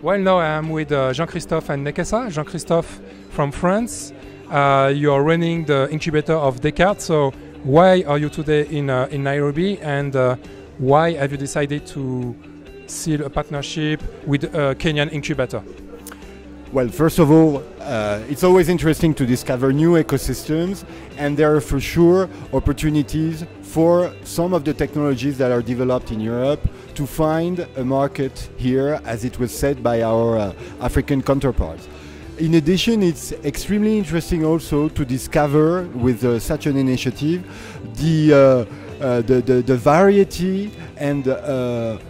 Well, now I'm with Jean-Christophe and Nekesa. Jean-Christophe from France. You are running the incubator of Descarte. So why are you today in Nairobi, and why have you decided to seal a partnership with a Kenyan incubator? Well, first of all, it's always interesting to discover new ecosystems, and there are for sure opportunities for some of the technologies that are developed in Europe to find a market here, as it was said by our African counterparts. In addition, it's extremely interesting also to discover with such an initiative the variety and the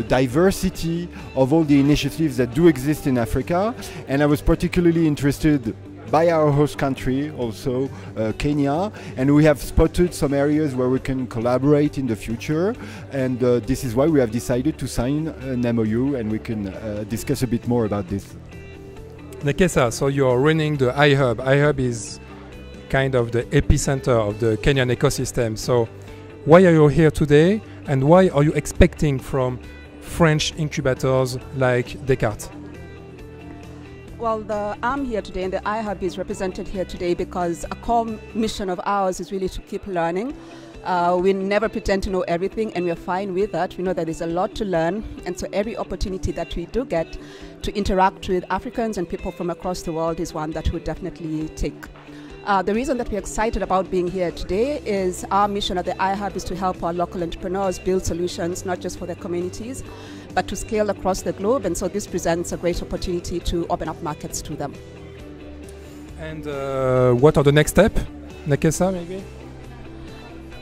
diversity of all the initiatives that do exist in Africa. And I was particularly interested by our host country, also Kenya, and we have spotted some areas where we can collaborate in the future, and this is why we have decided to sign an MOU, and we can discuss a bit more about this. Nekesa, so you're running the iHUB. iHUB is kind of the epicenter of the Kenyan ecosystem. So why are you here today, and why are you expecting from French incubators like Descarte? Well, I'm here today, and the iHUB is represented here today because a core mission of ours is really to keep learning. We never pretend to know everything, and we're fine with that. We know that there's a lot to learn, and so every opportunity that we do get to interact with Africans and people from across the world is one that we definitely take. The reason that we're excited about being here today is our mission at the iHUB is to help our local entrepreneurs build solutions, not just for their communities, but to scale across the globe. And so this presents a great opportunity to open up markets to them. And what are the next steps? Nekesa, maybe?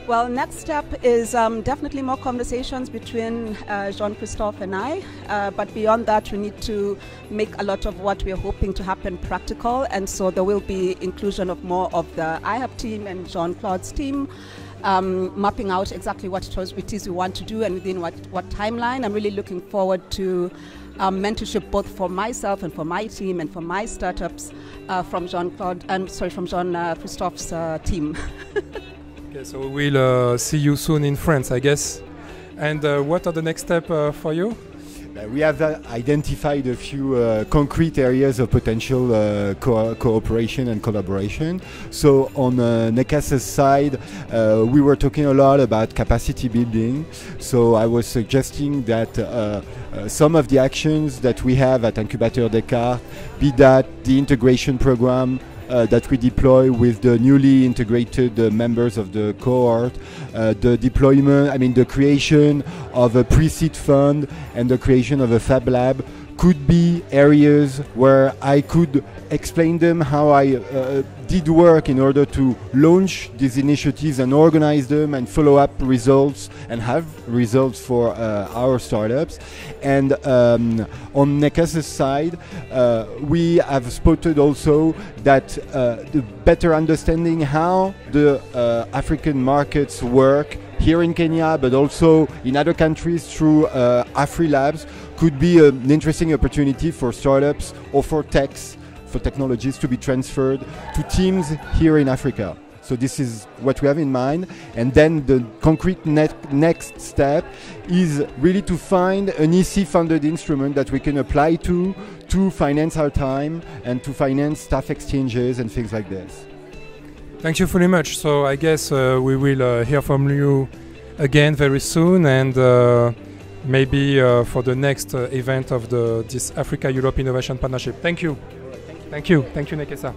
Well, next step is definitely more conversations between Jean-Christophe and I. But beyond that, we need to make a lot of what we're hoping to happen practical. And so there will be inclusion of more of the iHUB team and Jean-Claude's team, mapping out exactly what it is we want to do and within what timeline. I'm really looking forward to mentorship both for myself and for my team and for my startups from Jean-Christophe's team. Okay, so we'll see you soon in France, I guess. And what are the next steps for you? We have identified a few concrete areas of potential cooperation and collaboration. So on Nekesa's side, we were talking a lot about capacity building. So I was suggesting that some of the actions that we have at Incubateur Descarte, be that the integration program that we deploy with the newly integrated members of the cohort, the deployment, the creation of a pre-seed fund and the creation of a Fab Lab could be areas where I could explain them how I did work in order to launch these initiatives and organize them and follow up results and have results for our startups. And on Nekesa's side, we have spotted also that the better understanding how the African markets work here in Kenya, but also in other countries through AfriLabs could be an interesting opportunity for startups or for technologies to be transferred to teams here in Africa. So this is what we have in mind. And then the concrete next step is really to find an EC-funded instrument that we can apply to finance our time and to finance staff exchanges and things like this. Thank you very much. So I guess we will hear from you again very soon, and maybe for the next event of this Africa-Europe Innovation Partnership. Thank you. Thank you, Nekesa.